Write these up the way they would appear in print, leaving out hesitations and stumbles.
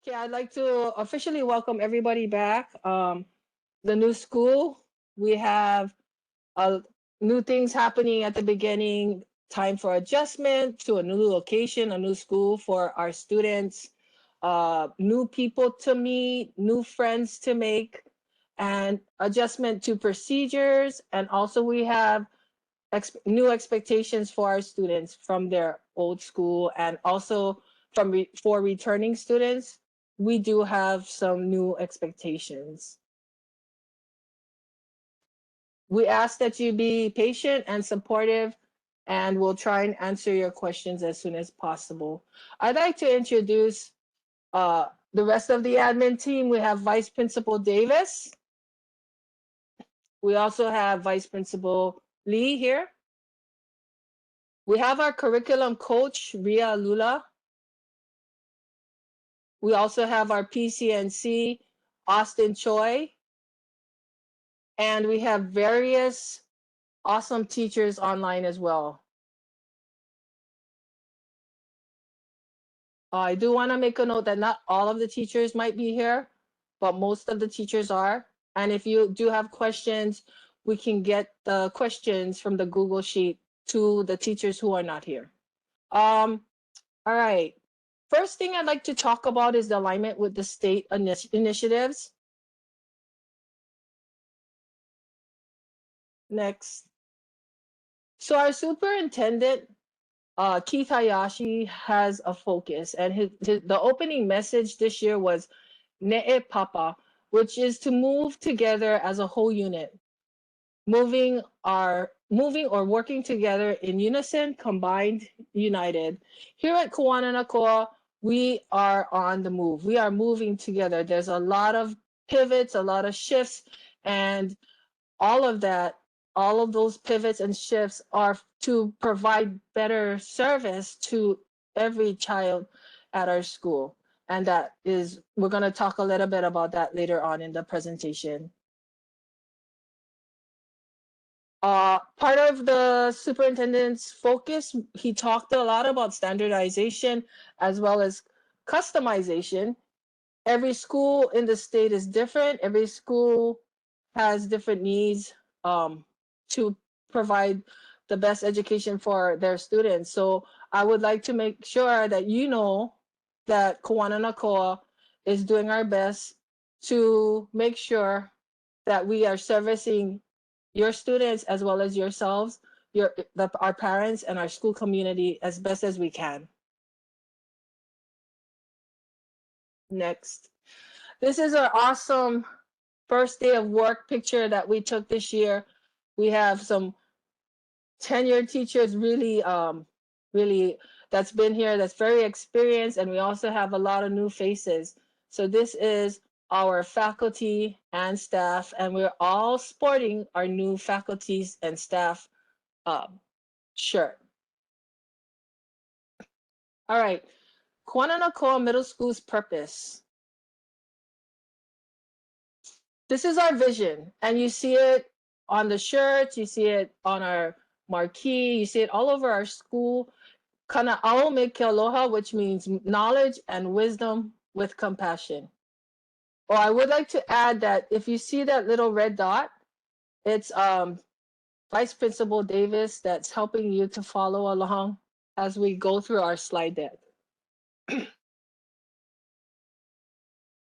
Okay, I'd like to officially welcome everybody back. The new school, we have uh, new things happening at the beginning, time for adjustment to a new location, a new school for our students, new people to meet, new friends to make, and adjustment to procedures. And also we have new expectations for our students from their old school, and also for returning students, we do have some new expectations. We ask that you be patient and supportive, and we'll try and answer your questions as soon as possible. I'd like to introduce the rest of the admin team. We have Vice Principal Davis. We also have Vice Principal Lee here. We have our curriculum coach, Ria Lula. We also have our PCNC, Austin Choi, and we have various awesome teachers online as well. I do want to make a note that not all of the teachers might be here, but most of the teachers are. And if you do have questions, we can get the questions from the Google Sheet to the teachers who are not here. All right. First thing I'd like to talk about is the alignment with the state initiatives. Next. So our superintendent, Keith Hayashi, has a focus, and the opening message this year was Ne'e Papa, which is to move together as a whole unit, moving or working together in unison, combined, united. Here at Kawananakoa, we are on the move. We are moving together. There's a lot of pivots, a lot of shifts, and all of that, all of those pivots and shifts are to provide better service to every child at our school. And that is, we're going to talk a little bit about that later on in the presentation. Part of the superintendent's focus, he talked a lot about standardization as well as customization. Every school in the state is different. Every school has different needs to provide the best education for their students. So I would like to make sure that you know that Kawananakoa is doing our best to make sure that we are servicing your students as well as yourselves, our parents and our school community as best as we can. Next. This is our awesome first day of work picture that we took this year. We have some tenured teachers really that's been here, that's very experienced, and we also have a lot of new faces. So this is our faculty and staff, and we're all sporting our new faculties and staff shirt. All right, Kawananakoa Middle School's purpose. This is our vision, and you see it on the shirts, you see it on our marquee, you see it all over our school. Kana'au me ke aloha, which means knowledge and wisdom with compassion. Or I would like to add that if you see that little red dot, it's Vice Principal Davis that's helping you to follow along as we go through our slide deck.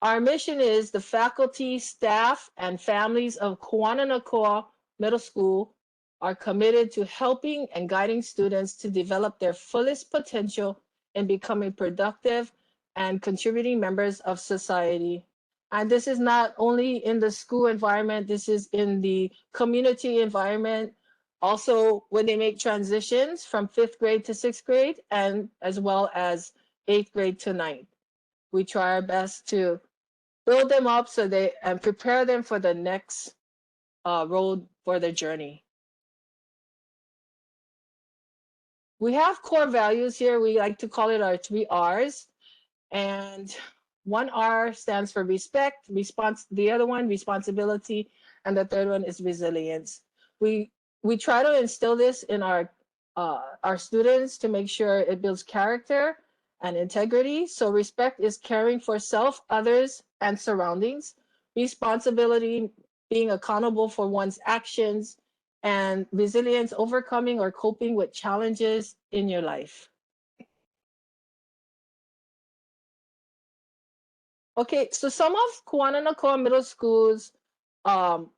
Our mission is the faculty, staff, and families of Kawananakoa Middle School are committed to helping and guiding students to develop their fullest potential in becoming productive and contributing members of society. And this is not only in the school environment, this is in the community environment. Also, when they make transitions from 5th grade to 6th grade, and as well as 8th grade to 9th. We try our best to build them up so they and prepare them for the next road for their journey. We have core values here. We like to call it our 3 R's. And 1 R stands for respect, the other one, responsibility, and the third one is resilience. We try to instill this in our students to make sure it builds character and integrity. So respect is caring for self, others, and surroundings. Responsibility, being accountable for one's actions, and resilience, overcoming or coping with challenges in your life. Okay, so some of Kuananakoa Middle School's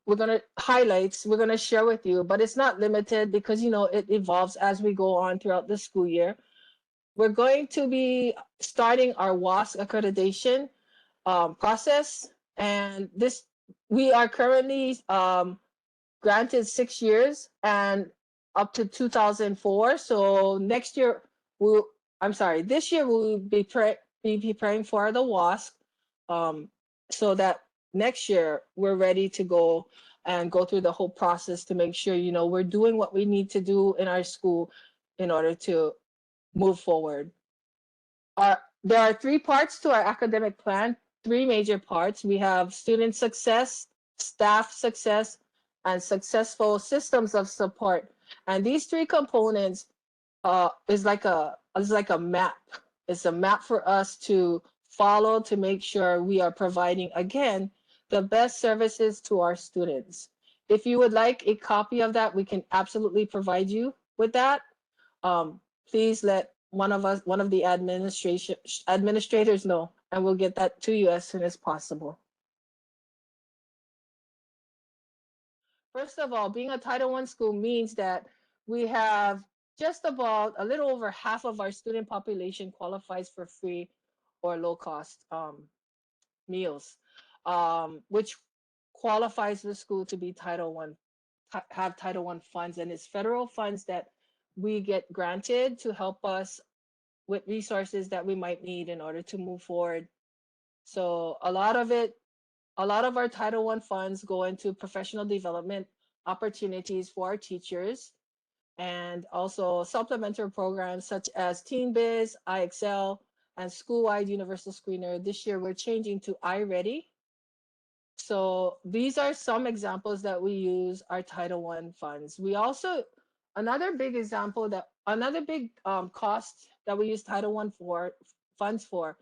we're gonna share with you, but it's not limited because it evolves as we go on throughout the school year. We're going to be starting our WASC accreditation process, and this we are currently granted 6 years and up to 2004. So next year, we'll, I'm sorry, this year we'll be preparing for the WASC, um, so that next year we're ready to go and go through the whole process to make sure we're doing what we need to do in our school in order to move forward. There are three parts to our academic plan, three major parts. We have student success, staff success, and successful systems of support. And these three components is like a map. It's a map for us to follow to make sure we are providing, again, the best services to our students. If you would like a copy of that, we can absolutely provide you with that. Please let one of the administrators know, and we'll get that to you as soon as possible. First of all, being a Title I school means that we have just about a little over half of our student population qualifies for free or low cost meals, which qualifies the school to be Title I, have Title I funds, and it's federal funds that we get granted to help us with resources that we might need in order to move forward. So a lot of our Title I funds go into professional development opportunities for our teachers, and also supplementary programs such as Teen Biz, IXL, and school-wide universal screener. This year we're changing to iReady. So these are some examples that we use our Title I funds. We also, another big example that, another big cost that we use Title I funds for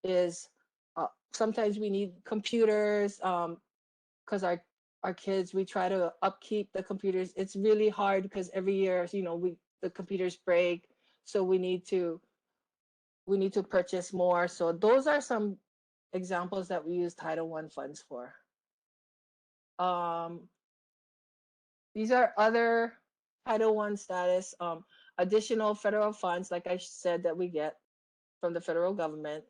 is sometimes we need computers because our kids, we try to upkeep the computers. It's really hard because every year, the computers break, so we need to purchase more. So those are some examples that we use Title I funds for. Um, these are other Title I status, additional federal funds, like I said, that we get from the federal government.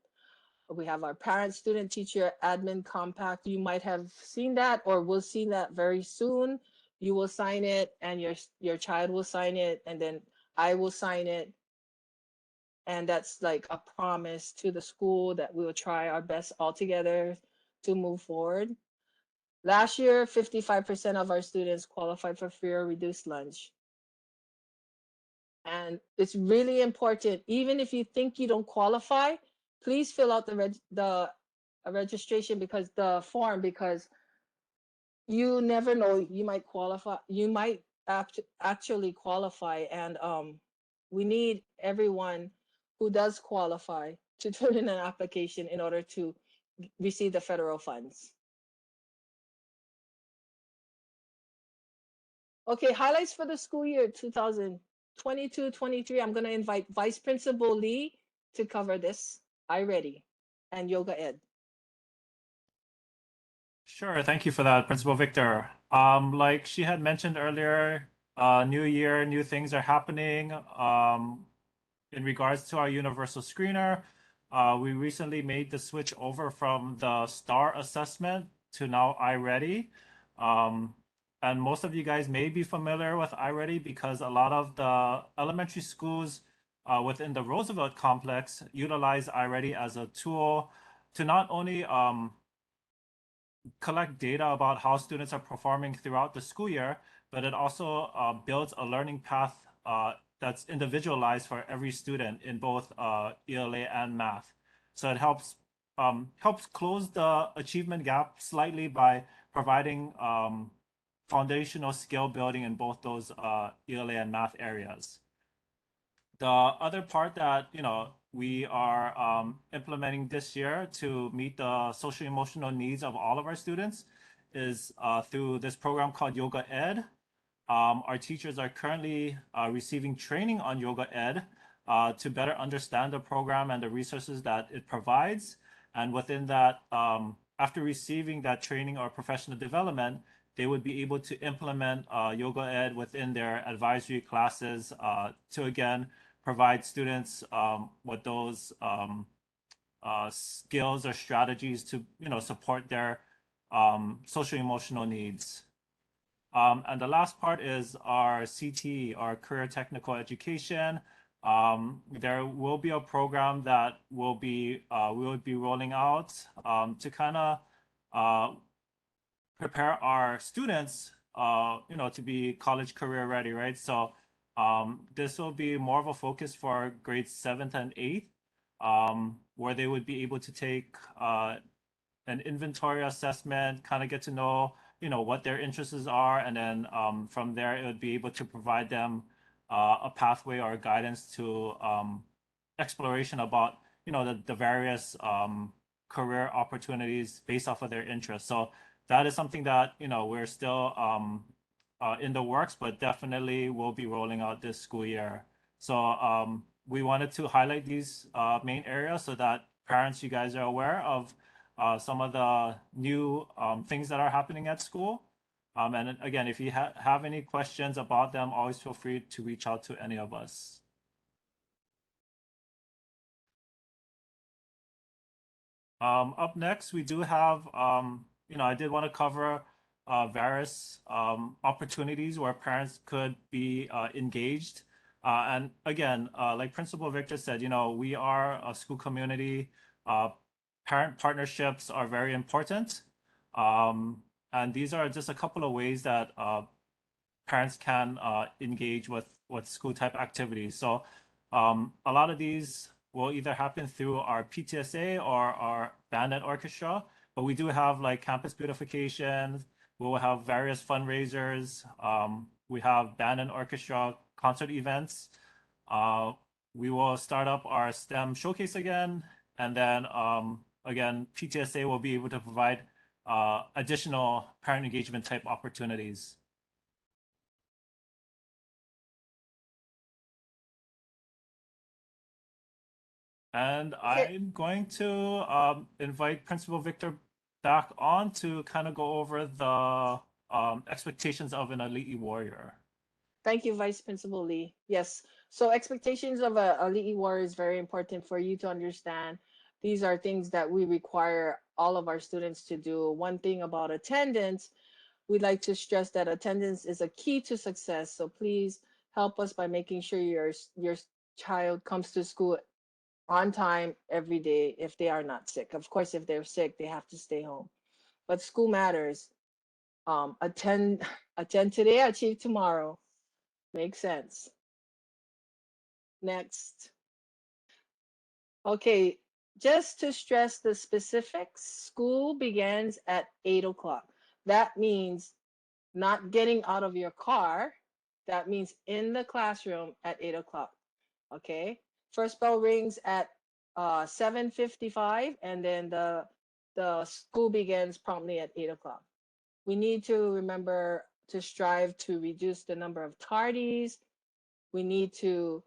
We have our parent, student, teacher, admin compact. You might have seen that or will see that very soon. You will sign it and your child will sign it, and then I will sign it. And that's like a promise to the school that we will try our best all together to move forward. Last year, 55% of our students qualified for free or reduced lunch. And it's really important, even if you think you don't qualify, please fill out the registration, because the form, because you never know, you might qualify, you might actually qualify, and we need everyone who does qualify to turn in an application in order to receive the federal funds. Okay, highlights for the school year 2022-23. I'm going to invite Vice Principal Lee to cover this. iReady and Yoga Ed. Sure, thank you for that, Principal Victor. Like she had mentioned earlier, new year, new things are happening. In regards to our universal screener, we recently made the switch over from the STAR assessment to now iReady. And most of you guys may be familiar with iReady because a lot of the elementary schools within the Roosevelt complex utilize iReady as a tool to not only collect data about how students are performing throughout the school year, but it also builds a learning path that's individualized for every student in both ELA and math. So it helps close the achievement gap slightly by providing foundational skill building in both those ELA and math areas. The other part that we are implementing this year to meet the social emotional needs of all of our students is through this program called Yoga Ed. Our teachers are currently receiving training on Yoga Ed to better understand the program and the resources that it provides. And within that, after receiving that training or professional development, they would be able to implement Yoga Ed within their advisory classes to, again, provide students with those skills or strategies to, support their social emotional needs. And the last part is our CTE, our Career Technical Education. There will be a program that we will be rolling out to kind of prepare our students, to be college career ready, right? So this will be more of a focus for grades 7th and 8th, where they would be able to take an inventory assessment, kind of get to know, what their interests are, and then from there it would be able to provide them a pathway or guidance to exploration about, the various career opportunities based off of their interests. So that is something that, we're still in the works, but definitely will be rolling out this school year. So we wanted to highlight these main areas so that parents, you guys are aware of some of the new things that are happening at school. And again, if you have any questions about them, always feel free to reach out to any of us. Up next, we do have, I did want to cover various opportunities where parents could be engaged. And again, like Principal Victor said, we are a school community. Parent partnerships are very important. And these are just a couple of ways that parents can engage with school type activities. So a lot of these will either happen through our PTSA or our band and orchestra, but we do have like campus beautification. We will have various fundraisers. We have band and orchestra concert events. We will start up our STEM showcase again, and then again, PTSA will be able to provide additional parent engagement type opportunities. And Okay. I'm going to invite Principal Victor back on to kind of go over the expectations of an elite warrior. Thank you, Vice Principal Lee. Yes. So expectations of a elite warrior is very important for you to understand. These are things that we require all of our students to do. One thing about attendance, we'd like to stress that attendance is a key to success. So please help us by making sure your child comes to school on time every day if they are not sick. Of course, if they're sick, they have to stay home. But school matters. Attend attend today, achieve tomorrow. Makes sense. Next. Okay, just to stress the specifics, school begins at 8 o'clock. That means not getting out of your car. That means in the classroom at 8 o'clock. Okay. First bell rings at 7:55, and then the school begins promptly at 8 o'clock. We need to remember to strive to reduce the number of tardies. We need to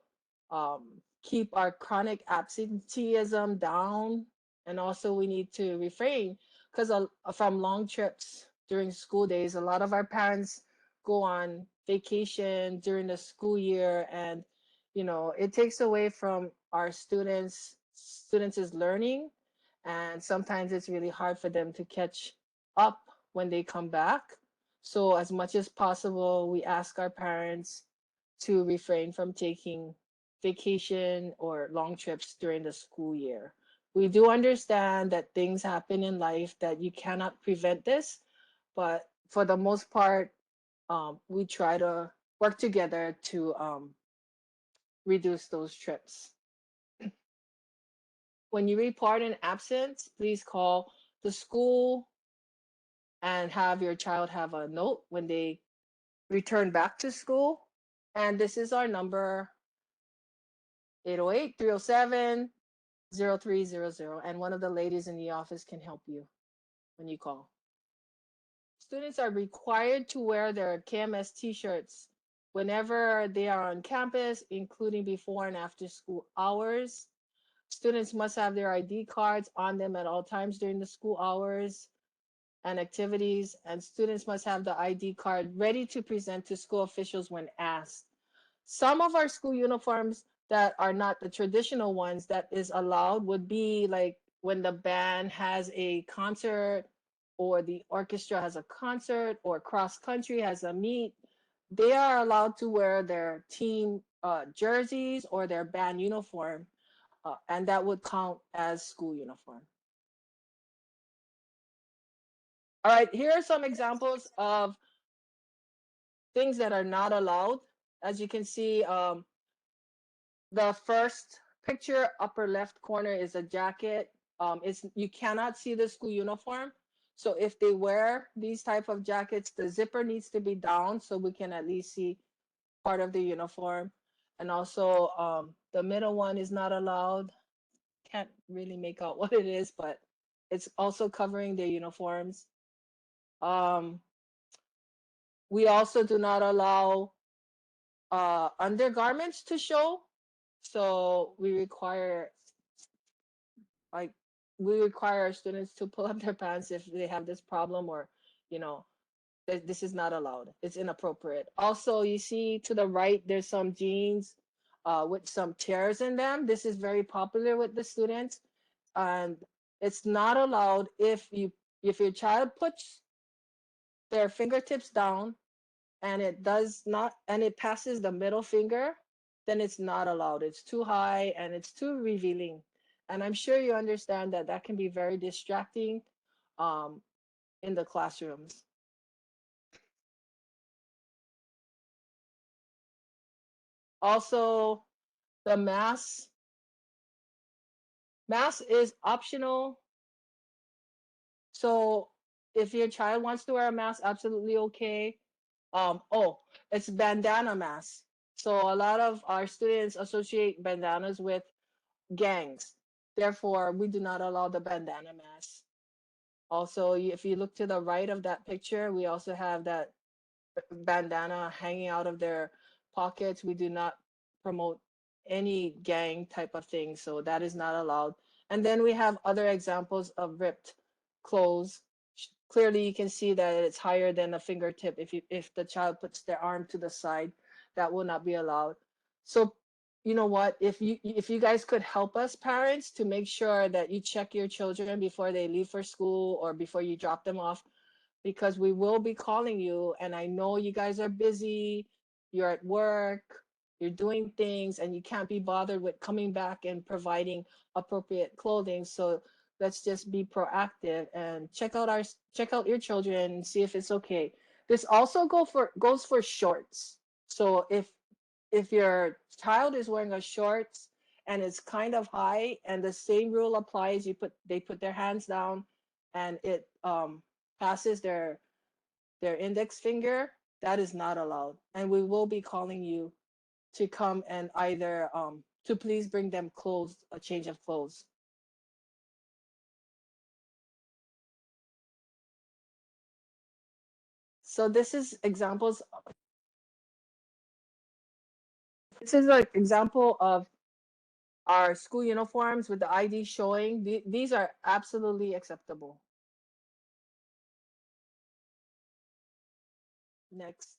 keep our chronic absenteeism down, and also we need to refrain because from long trips during school days. A lot of our parents go on vacation during the school year, and it takes away from our students' learning, and sometimes it's really hard for them to catch up when they come back. So as much as possible, we ask our parents to refrain from taking vacation or long trips during the school year. We do understand that things happen in life that you cannot prevent this, but for the most part, we try to work together to reduce those trips. When you report an absence, please call the school and have your child have a note when they return back to school. And this is our number, 808-307 0300, and one of the ladies in the office can help you when you call. Students are required to wear their KMS t-shirts whenever they are on campus, including before and after school hours. Students must have their ID cards on them at all times during the school hours and activities, and students must have the ID card ready to present to school officials when asked. Some of our school uniforms that are not the traditional ones that is allowed would be like when the band has a concert or the orchestra has a concert or cross country has a meet. They are allowed to wear their team jerseys or their band uniform, and that would count as school uniform. All right, here are some examples of things that are not allowed. As you can see, the first picture, upper left corner, is a jacket. It's you cannot see the school uniform. So if they wear these type of jackets, the zipper needs to be down so we can at least see part of the uniform. And also, the middle one is not allowed. Can't really make out what it is, but it's also covering their uniforms. Um, we also do not allow undergarments to show. So like we require our students to pull up their pants if they have this problem, or you know this is not allowed. It's inappropriate. Also, you see to the right, there's some jeans with some tears in them. This is very popular with the students, and it's not allowed if your child puts their fingertips down and it passes the middle finger, then it's not allowed. It's too high and it's too revealing. And I'm sure you understand that that can be very distracting um, in the classrooms. Also, the mask is optional. So if your child wants to wear a mask, absolutely okay. Oh, it's bandana mask. So a lot of our students associate bandanas with gangs. Therefore, we do not allow the bandana mask. Also, if you look to the right of that picture, we also have that bandana hanging out of their pockets. We do not promote any gang type of thing, so that is not allowed. And then we have other examples of ripped clothes. Clearly, you can see that it's higher than a fingertip. If the child puts their arm to the side, that will not be allowed. So, you know what? If you guys could help us parents to make sure that you check your children before they leave for school or before you drop them off, because we will be calling you, and I know you guys are busy, you're at work, you're doing things, and you can't be bothered with coming back and providing appropriate clothing. So let's just be proactive and check out your children and see if it's okay. This also goes for shorts. So if your child is wearing a shorts and it's kind of high, and the same rule applies, they put their hands down and it passes their index finger, that is not allowed. And we will be calling you to come and either to please bring them clothes, a change of clothes. So this is an example of our school uniforms with the ID showing. These are absolutely acceptable. Next.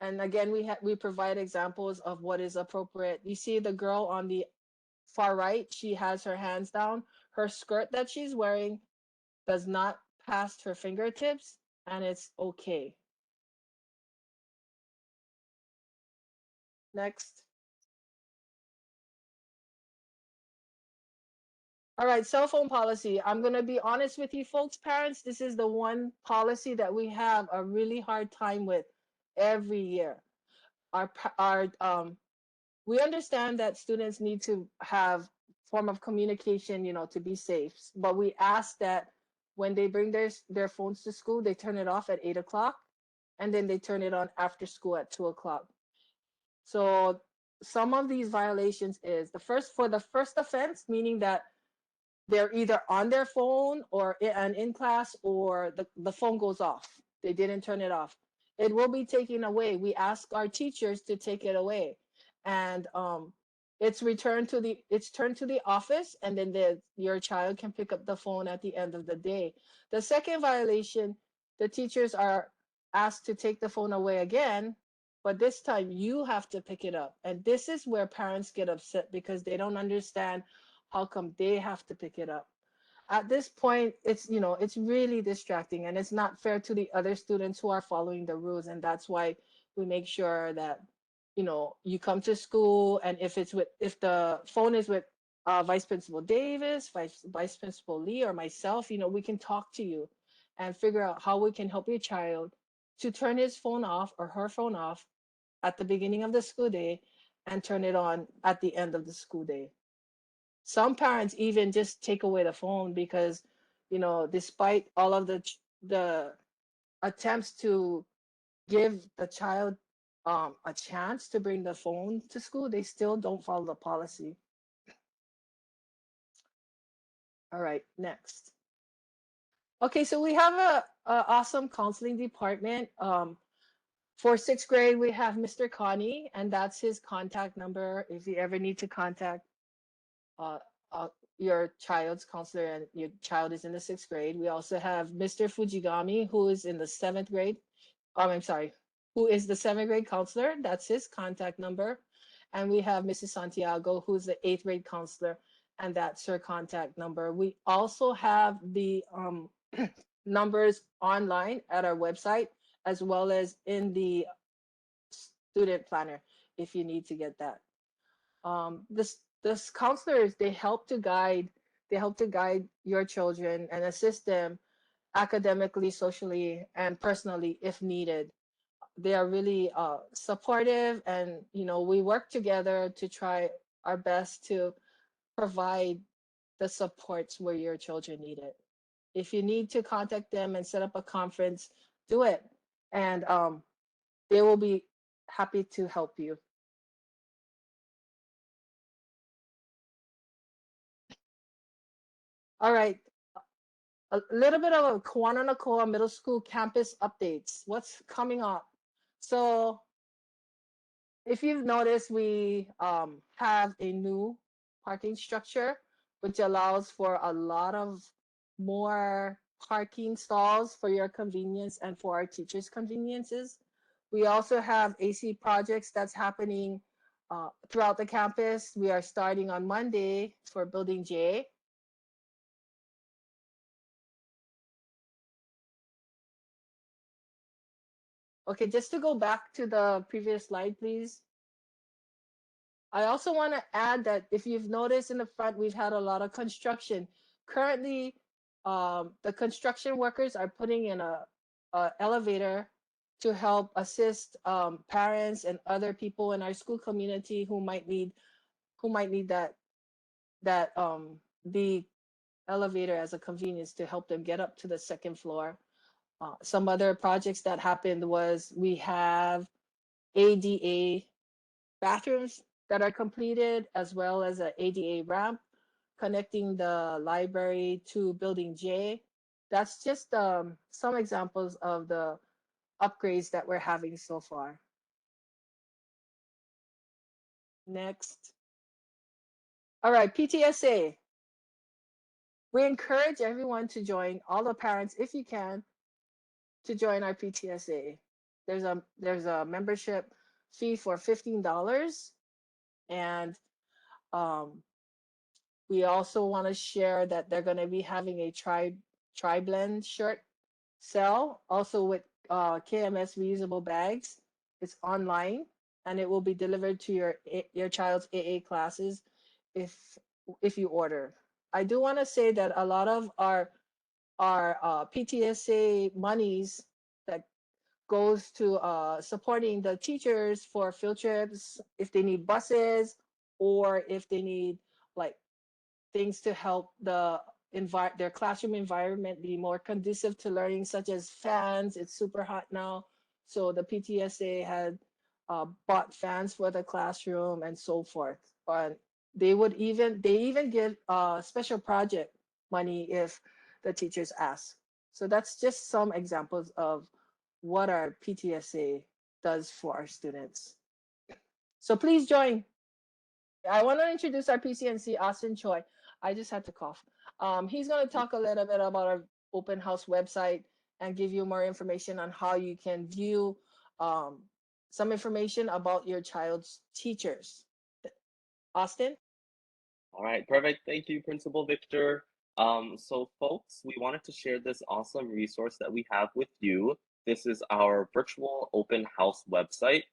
And again, we provide examples of what is appropriate. You see the girl on the far right, she has her hands down. Her skirt that she's wearing does not pass her fingertips, and it's okay. Next. All right, cell phone policy. I'm going to be honest with you folks, parents. This is the one policy that we have a really hard time with every year. Our we understand that students need to have form of communication, to be safe, but we ask that when they bring their phones to school, they turn it off at 8 o'clock, and then they turn it on after school at 2 o'clock. So some of these violations is the first for the first offense, meaning that they're either on their phone or in class, or the phone goes off. They didn't turn it off. It will be taken away. We ask our teachers to take it away. And it's turned to the office, and then your child can pick up the phone at the end of the day. The second violation, the teachers are asked to take the phone away again, but this time you have to pick it up. And this is where parents get upset because they don't understand how come they have to pick it up. At this point, it's really distracting, and it's not fair to the other students who are following the rules. And that's why we make sure that you come to school, and if the phone is with Vice Principal Davis, Vice Principal Lee, or myself, we can talk to you and figure out how we can help your child to turn his phone off or her phone off at the beginning of the school day and turn it on at the end of the school day. Some parents even just take away the phone because, despite all of the attempts to give the child a chance to bring the phone to school, they still don't follow the policy. All right, next. Okay, so we have a awesome counseling department. For sixth grade, we have Mr. Connie, and that's his contact number if you ever need to contact uh, uh, your child's counselor and your child is in the sixth grade. We also have Mr. Fujigami, who is in the seventh grade. I'm sorry, who is the seventh grade counselor. That's his contact number. And we have Mrs. Santiago, who's the eighth grade counselor, and that's her contact number. We also have the numbers online at our website, as well as in the student planner if you need to get that. This counselors, they help to guide your children and assist them academically, socially, and personally if needed. They are really supportive, and we work together to try our best to provide the supports where your children need it. If you need to contact them and set up a conference, do it, and they will be happy to help you. All right, a little bit of a Kawananakoa Middle School campus updates. What's coming up? So if you've noticed, we have a new parking structure, which allows for a lot of more parking stalls for your convenience and for our teachers' conveniences. We also have AC projects that's happening throughout the campus. We are starting on Monday for Building J. Okay, just to go back to the previous slide, please. I also want to add that if you've noticed in the front, we've had a lot of construction. Currently, the construction workers are putting in a elevator to help assist parents and other people in our school community who might need that the elevator as a convenience to help them get up to the second floor. Some other projects that happened was we have ADA bathrooms that are completed, as well as an ADA ramp connecting the library to Building J. That's just some examples of the upgrades that we're having so far. Next. All right, PTSA. We encourage everyone to join, all the parents, if you can, to join our PTSA. There's a membership fee for $15, and we also want to share that they're going to be having a tri-blend shirt sale, also with KMS reusable bags. It's online, and it will be delivered to your child's AA classes if you order. I do want to say that a lot of our PTSA monies that goes to supporting the teachers for field trips, if they need buses, or if they need like things to help their classroom environment be more conducive to learning, such as fans. It's super hot now, so the PTSA had bought fans for the classroom and so forth. And they even give special project money if the teachers ask. So that's just some examples of what our PTSA does for our students. So please join. I want to introduce our PCNC, Austin Choi. I just had to cough. He's going to talk a little bit about our open house website and give you more information on how you can view um, some information about your child's teachers. Austin? All right, perfect. Thank you, Principal Victor. So folks, we wanted to share this awesome resource that we have with you. This is our virtual open house website.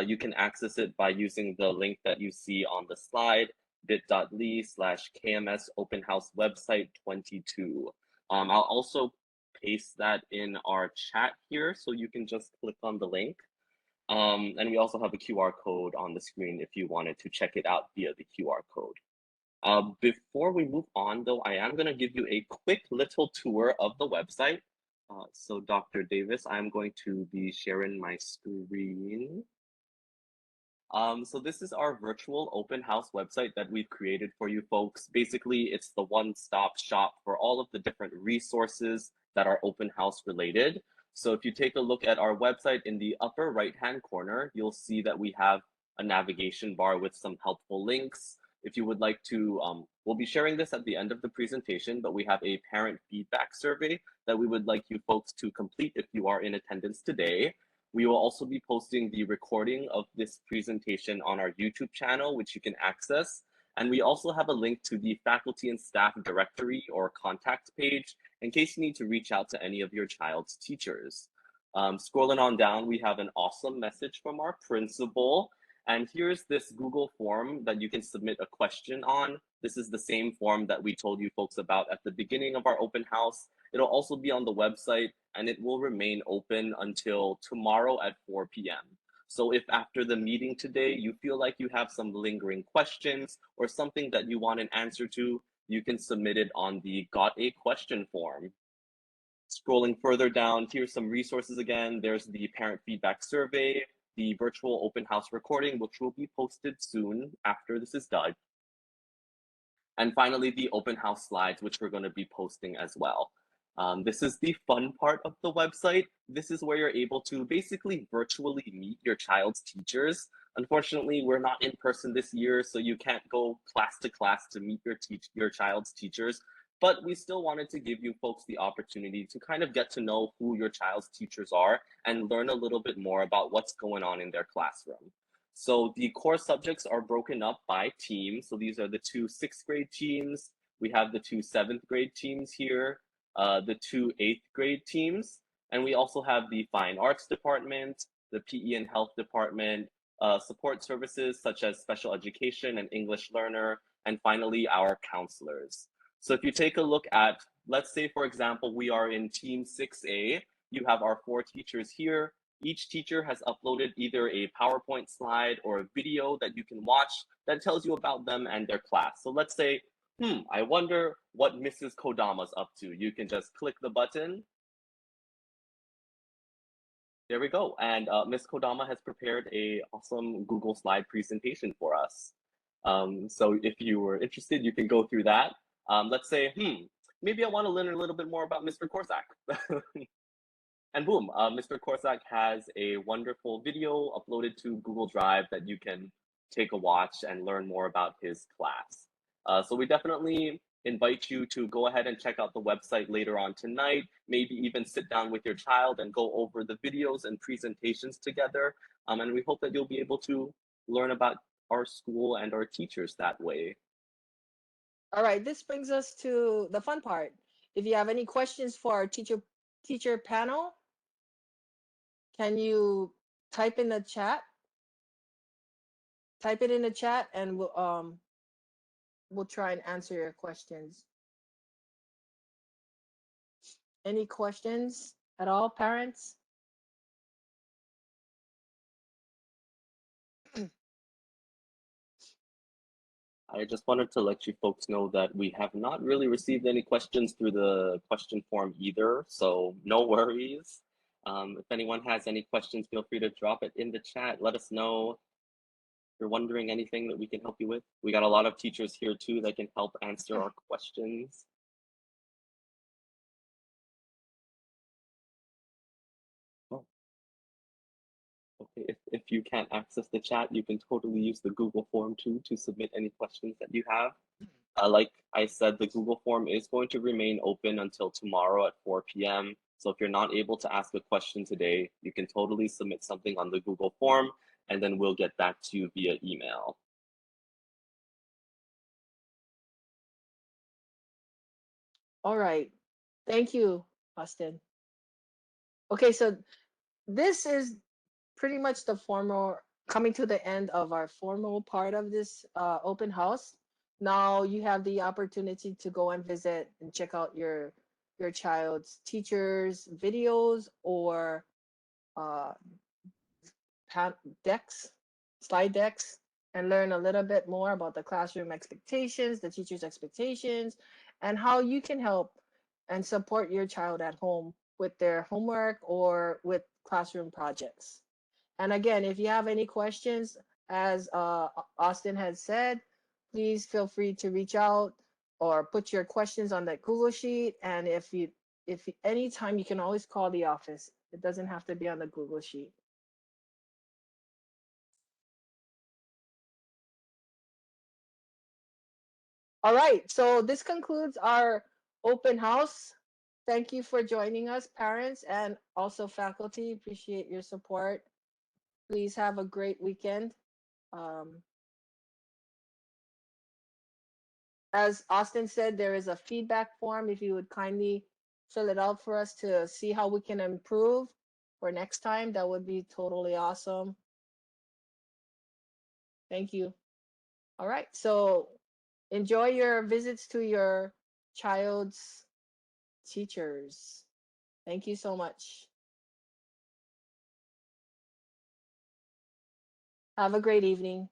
You can access it by using the link that you see on the slide, bit.ly/KMS open house website 22. I'll also paste that in our chat here, so you can just click on the link. And we also have a QR code on the screen if you wanted to check it out via the QR code. Before we move on, though, I am going to give you a quick little tour of the website. So Dr. Davis, I'm going to be sharing my screen. So this is our virtual open house website that we've created for you folks. Basically, it's the one-stop shop for all of the different resources that are open house related. So if you take a look at our website in the upper right-hand corner, you'll see that we have a navigation bar with some helpful links. If you would like to, we'll be sharing this at the end of the presentation, but we have a parent feedback survey that we would like you folks to complete if you are in attendance today. We will also be posting the recording of this presentation on our YouTube channel, which you can access. And we also have a link to the faculty and staff directory or contact page in case you need to reach out to any of your child's teachers. Scrolling on down, we have an awesome message from our principal. And here's this Google form that you can submit a question on. This is the same form that we told you folks about at the beginning of our open house. It'll also be on the website and it will remain open until tomorrow at 4 p.m. So if after the meeting today, you feel like you have some lingering questions or something that you want an answer to, you can submit it on the Got a Question form. Scrolling further down, here's some resources again. There's the parent feedback survey, the virtual open house recording, which will be posted soon after this is done. And finally, the open house slides, which we're going to be posting as well. This is the fun part of the website. This is where you're able to basically virtually meet your child's teachers. Unfortunately, we're not in person this year, so you can't go class to class to meet your child's teachers. But we still wanted to give you folks the opportunity to kind of get to know who your child's teachers are and learn a little bit more about what's going on in their classroom. So the core subjects are broken up by teams. So these are the 2 6th grade teams. We have the 2 7th grade teams here, the 2 8th grade teams. And we also have the fine arts department, the PE and health department, support services such as special education and English learner, and finally our counselors. So if you take a look at, let's say, for example, we are in team 6A, you have our 4 teachers here. Each teacher has uploaded either a PowerPoint slide or a video that you can watch that tells you about them and their class. So let's say, I wonder what Mrs. Kodama's up to. You can just click the button. There we go. And Ms. Kodama has prepared a awesome Google slide presentation for us. So if you were interested, you can go through that. Let's say, maybe I want to learn a little bit more about Mr. Korsak. And boom, Mr. Korsak has a wonderful video uploaded to Google Drive that you can take a watch and learn more about his class. So we definitely invite you to go ahead and check out the website later on tonight, maybe even sit down with your child and go over the videos and presentations together. And we hope that you'll be able to learn about our school and our teachers that way. All right, this brings us to the fun part. If you have any questions for our teacher panel, can you type in the chat? Type it in the chat and we'll try and answer your questions. Any questions at all, parents? I just wanted to let you folks know that we have not really received any questions through the question form either, so no worries. If anyone has any questions, feel free to drop it in the chat. Let us know if you're wondering anything that we can help you with. We got a lot of teachers here too that can help answer our questions. Oh, okay. If you can't access the chat, you can totally use the Google form too to submit any questions that you have. Like I said, the Google form is going to remain open until tomorrow at 4 p.m. So if you're not able to ask a question today, you can totally submit something on the Google form, and then we'll get back to you via email. All right. Thank you, Austin. Okay, so this is pretty much the formal, coming to the end of our formal part of this open house. Now you have the opportunity to go and visit and check out your child's teachers' videos or uh, decks, slide decks, and learn a little bit more about the classroom expectations, the teacher's expectations, and how you can help and support your child at home with their homework or with classroom projects. And again, if you have any questions, as Austin has said, please feel free to reach out or put your questions on that Google sheet. And if anytime, you can always call the office. It doesn't have to be on the Google sheet. All right, so this concludes our open house. Thank you for joining us, parents, and also faculty. Appreciate your support. Please have a great weekend. As Austin said, there is a feedback form. If you would kindly fill it out for us to see how we can improve for next time, that would be totally awesome. Thank you. All right, so enjoy your visits to your child's teachers. Thank you so much. Have a great evening.